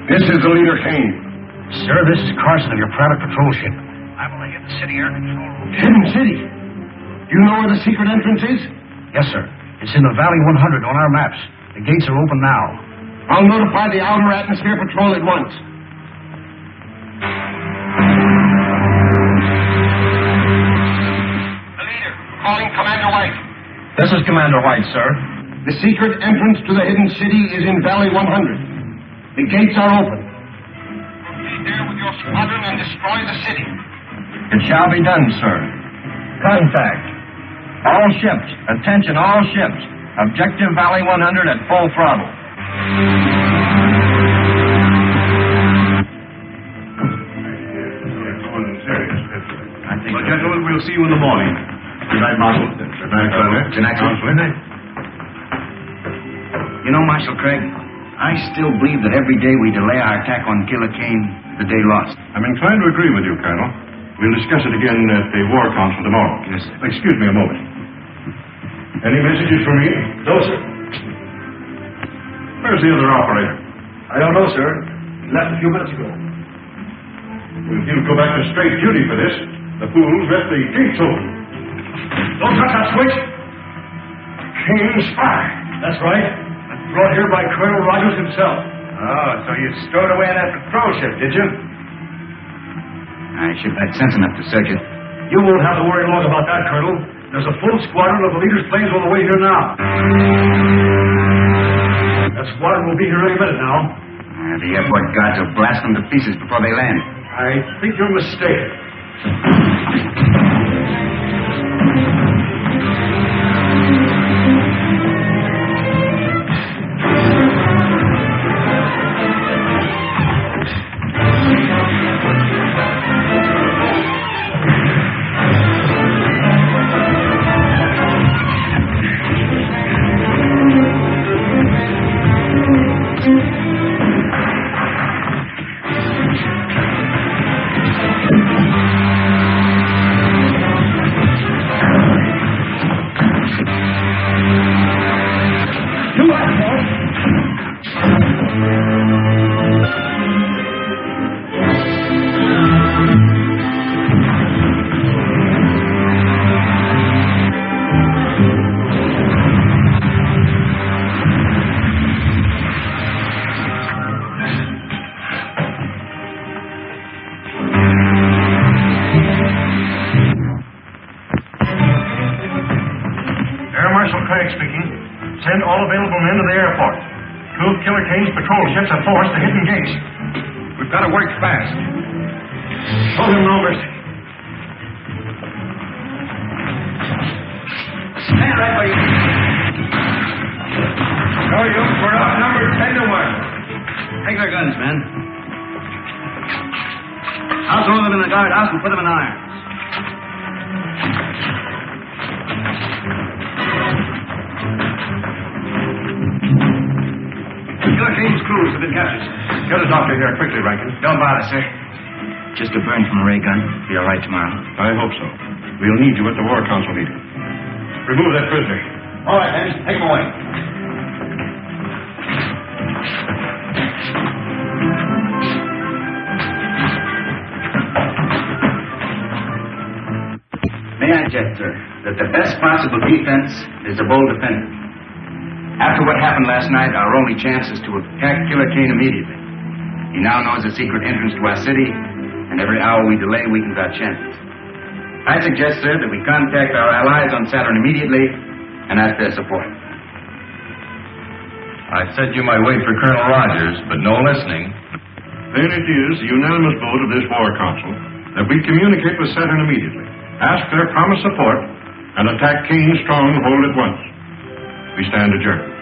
This is the leader, Kane. Sir, this is Carson of your private patrol ship. I'm on the Hidden City air control room. Hidden City? You know where the secret entrance is? Yes, sir. It's in the Valley 100 on our maps. The gates are open now. I'll notify the Outer Atmosphere Patrol at once. The leader, calling Commander White. This is Commander White, sir. The secret entrance to the Hidden City is in Valley 100. The gates are open. Proceed there with your squadron and destroy the city. It shall be done, sir. Contact. All ships. Attention, all ships. Objective Valley 100 at full throttle. Well, gentlemen, we'll see you in the morning. Good night, Marshal. Good night, Colonel. Good night, sir. Good night. You know, Marshal Craig, I still believe that every day we delay our attack on Killer Kane, the day lost. I'm inclined to agree with you, Colonel. We'll discuss it again at the War Council tomorrow. Yes, sir. Excuse me a moment. Any messages for me? No, sir. Where's the other operator? I don't know, sir. He left a few minutes ago. Well, he'll go back to straight duty for this. The fools left the gates open. Don't touch that switch. Kane's spy. That's right. Brought here by Colonel Rogers himself. Oh, so you stowed away in that patrol ship, did you? I should have had sense enough to search it. You won't have to worry long about that, Colonel. There's a full squadron of the leader's planes on the way here now. That squadron will be here any minute now. The airport guards will blast them to pieces before they land. I think you're mistaken. Send all available men to the airport. Two of Killer Kane's patrol ships have forced the hidden gates. We've got to work fast. Show them no mercy. Stand right where you are. No, we're outnumbered 10 to 1. Take their guns, men. I'll throw them in the guardhouse and put them in irons. Killer Kane's crews have been captured. Get a doctor here quickly, Rankin. Don't bother, sir. Just a burn from a ray gun. Be all right tomorrow. I hope so. We'll need you at the War Council meeting. Remove that prisoner. All right, men. Take him away. May I suggest, sir, that the best possible defense is a bold defender. After what happened last night, our only chance is to attack Killer Kane immediately. He now knows the secret entrance to our city, and every hour we delay weakens our chances. I suggest, sir, that we contact our allies on Saturn immediately and ask their support. I said you might wait for Colonel Rogers, but no listening. Then it is the unanimous vote of this War Council that we communicate with Saturn immediately, ask their promised support, and attack Kane's stronghold at once. We stand adjourned.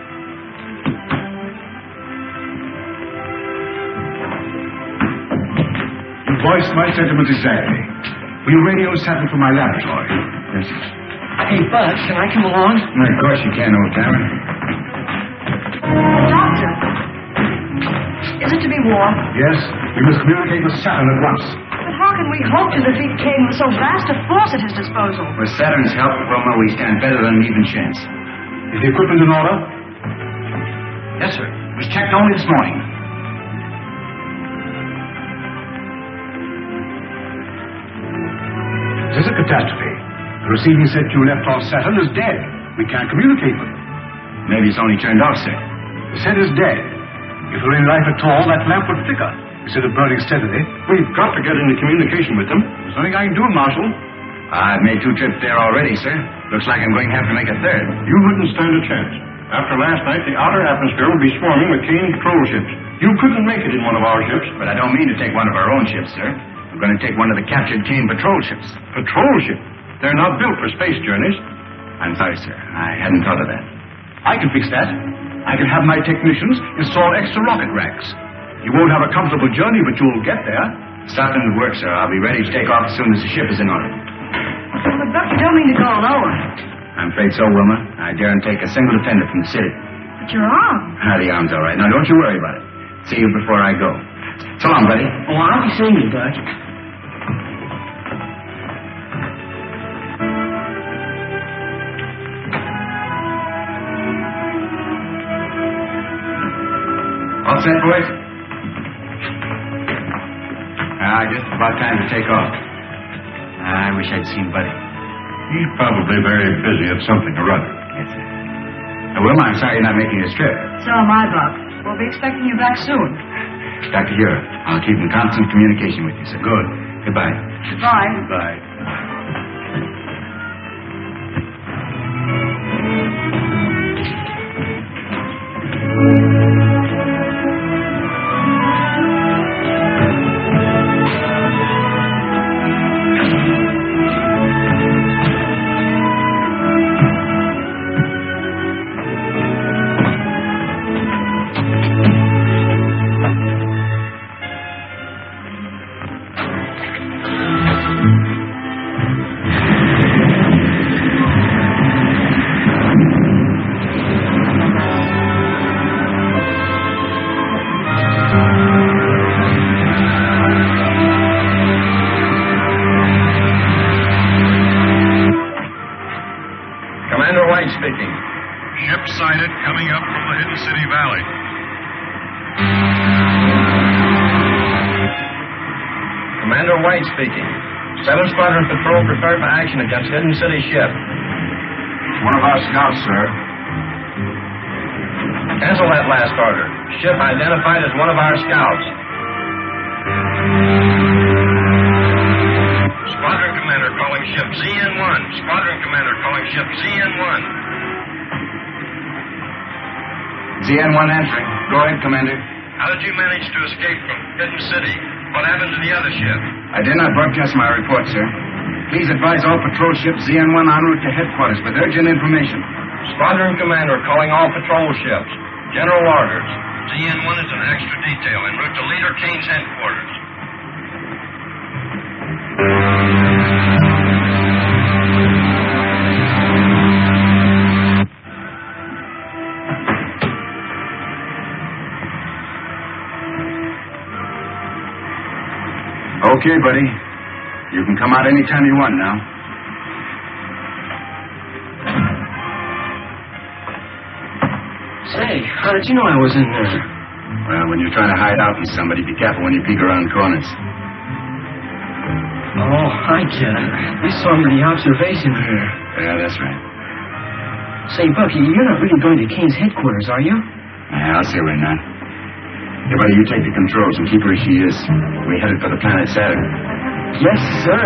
You voiced my sentiments exactly. We'll radio Saturn from my laboratory. Yes, sir. Hey, Bud, can I come along? Of course you can, old timer. Doctor, is it to be war? Yes, we must communicate with Saturn at once. But how can we hope to defeat Kane with so vast a force at his disposal? With Saturn's help, Wilma, we stand better than an even chance. Is the equipment in order? Yes, sir. It was checked only this morning. This is a catastrophe. The receiving set you left off Saturn is dead. We can't communicate with it. Maybe it's only turned off, sir. The set is dead. If there were any life at all, that lamp would flicker instead of burning steadily. We've got to get into communication with them. There's nothing I can do, Marshal. I've made 2 trips there already, sir. Looks like I'm going to have to make a third. You wouldn't stand a chance. After last night, the outer atmosphere would be swarming with Kane patrol ships. You couldn't make it in one of our ships. But I don't mean to take one of our own ships, sir. I'm going to take one of the captured Kane patrol ships. Patrol ship? They're not built for space journeys. I'm sorry, sir. I hadn't thought of that. I can fix that. I can have my technicians install extra rocket racks. You won't have a comfortable journey, but you'll get there. Starting to work, sir. I'll be ready to take off as soon as the ship is in order. Well, but Buck, you don't mean to go alone. I'm afraid so, Wilma. I daren't take a single attendant from the city. But your arm. The arm's all right. Now, don't you worry about it. See you before I go. So long, buddy. Oh, I'll be seeing you, Buck. All set, boys? I guess it's about time to take off. I wish I'd seen Buddy. He's probably very busy at something or other. Yes, sir. Wilma, I'm sorry you're not making this trip. So am I, Buck. We'll be expecting you back soon. Dr. Hura, I'll keep in constant communication with you, sir. Good. Goodbye. Goodbye. Goodbye. Speaking. Ship sighted coming up from the Hidden City Valley. Commander White speaking. 7 Squadron Patrol prepared for action against Hidden City ship. One of our scouts, sir. Cancel that last order. Ship identified as one of our scouts. Squadron Commander calling ship ZN-1. Squadron Commander calling ship ZN-1. ZN-1 answering. Go ahead, Commander. How did you manage to escape from Hidden City? What happened to the other ship? I did not broadcast my report, sir. Please advise all patrol ships ZN-1 en route to headquarters with urgent information. Squadron Commander calling all patrol ships. General orders. ZN-1 is an extra detail en route to Leader Kane's headquarters. Okay, buddy. You can come out anytime you want now. Say, how did you know I was in there? Well, when you're trying to hide out from somebody, be careful when you peek around corners. Oh, I get it. They saw me in the observation here. Yeah, that's right. Say, Bucky, you're not really going to Kane's headquarters, are you? Yeah, I'll say we're not. Hey, buddy, you take the controls and keep her as she is. We're headed for the planet Saturn. Yes, sir.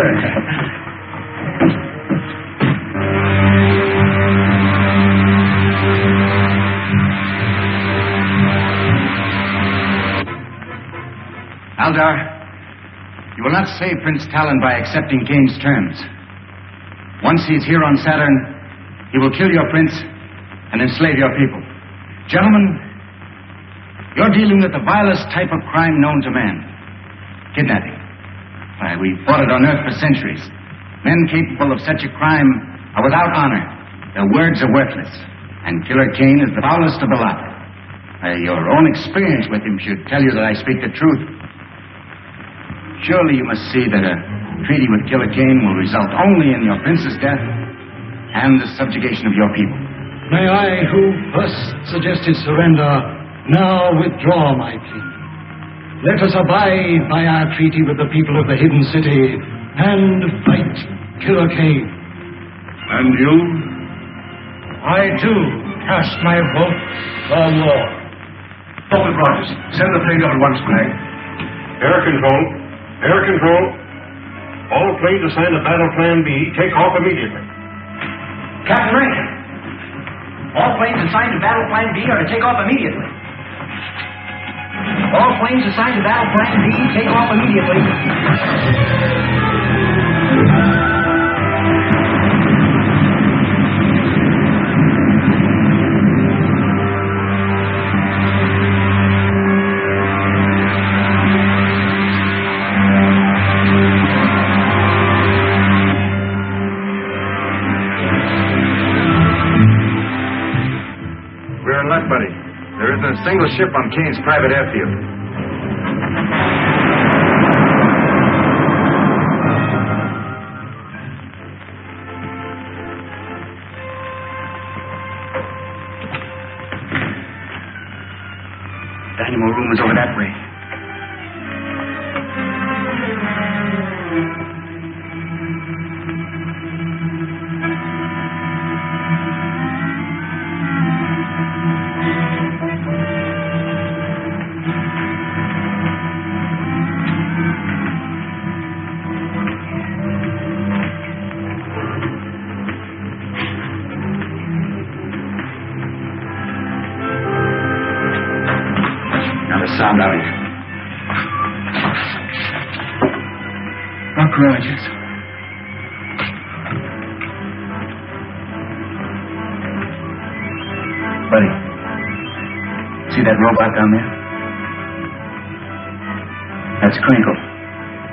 Aldar, you will not save Prince Talon by accepting Kane's terms. Once he's here on Saturn, he will kill your prince and enslave your people. Gentlemen, you're dealing with the vilest type of crime known to man. Kidnapping. Why, we've fought it on Earth for centuries. Men capable of such a crime are without honor. Their words are worthless. And Killer Kane is the foulest of the lot. Your own experience with him should tell you that I speak the truth. Surely you must see that a treaty with Killer Kane will result only in your prince's death and the subjugation of your people. May I, who first suggested surrender, Now withdraw, my king. Let us abide by our treaty with the people of the hidden city and fight Killer Kane. And you? I, too, cast my vote for war. Corporal Rogers, send the plane double once, flag. Air control. Air control. All planes assigned to Battle Plan B, take off immediately. Captain Rankin, all planes assigned to Battle Plan B are to take off immediately. All planes assigned to Battle Plan B, take off immediately. We're in luck, buddy. There isn't a single ship on Kane's private airfield. Dynamo room is over that way. Sound out here. Rock Rogers. Buddy, see that robot down there? That's Crinkle.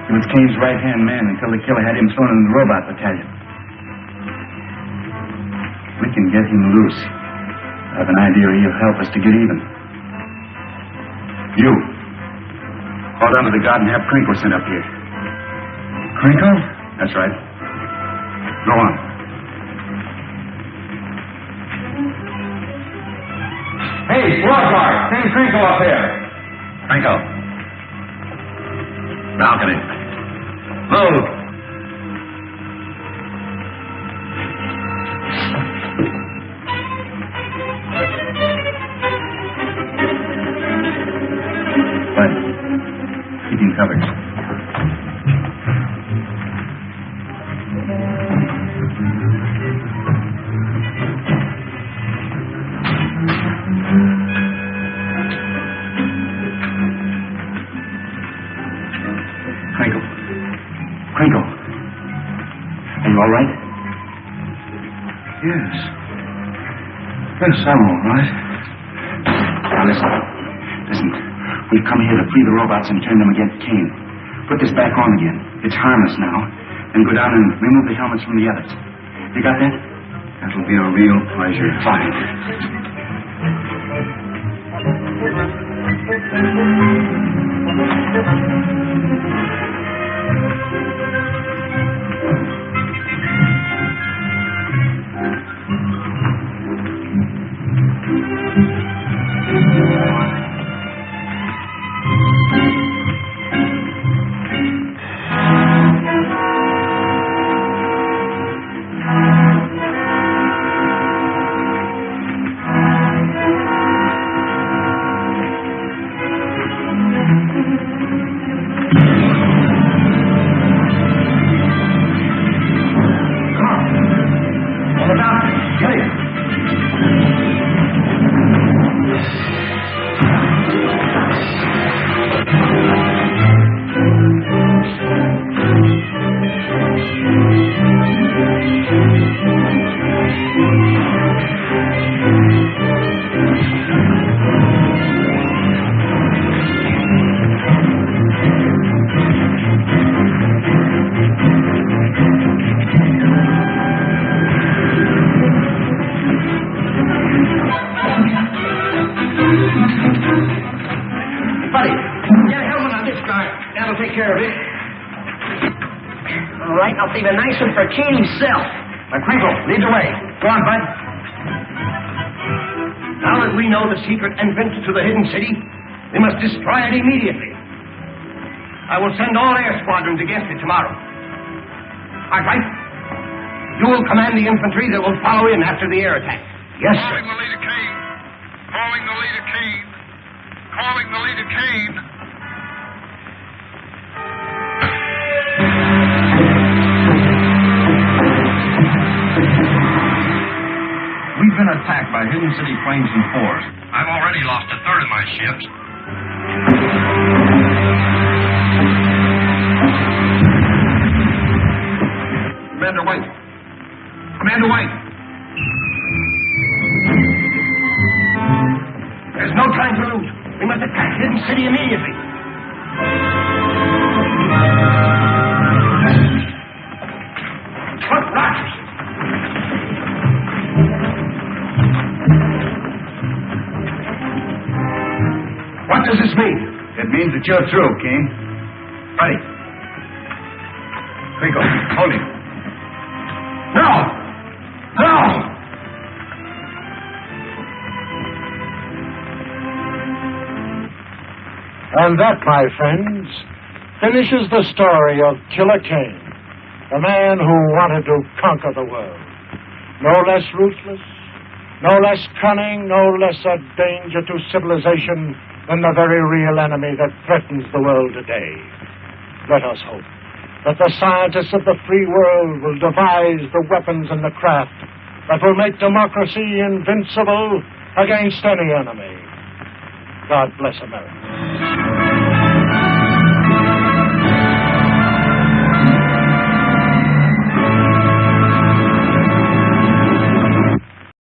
He was Kane's right-hand man until the killer had him thrown in the robot battalion. We can get him loose. I have an idea he'll help us to get even. You. Hold on to the guard and have Crinkle sent up here. Crinkle? That's right. Go on. Hey, squad guard, send Crinkle up here. Crinkle. Balcony. Move. Keep him covered. Crinkle. Are you all right? Yes. Yes, I'm all right. Now listen. We've come here to free the robots and turn them against Kane. Put this back on again. It's harmless now. Then go down and remove the helmets from the others. You got that? That'll be a real pleasure. Fine. Save a nice one for Kane himself. Crinkle, lead the way. Go on, bud. Now that we know the secret entrance to the hidden city, we must destroy it immediately. I will send all air squadrons against it tomorrow. Cartwright, you will command the infantry that will follow in after the air attack. Yes, sir. Calling the leader Kane. Calling the leader Kane. Calling the leader Kane. We've been attacked by hidden city planes and force. I've already lost a third of my ships. Commander White. Commander White. There's no time to lose. We must attack Hidden City immediately. Look, Rogers. What does this mean? It means that you're through, King. Ready. Here you go. Hold him. No! No! And that, my friends, finishes the story of Killer Kane, the man who wanted to conquer the world. No less ruthless, no less cunning, no less a danger to civilization than the very real enemy that threatens the world today. Let us hope that the scientists of the free world will devise the weapons and the craft that will make democracy invincible against any enemy. God bless America.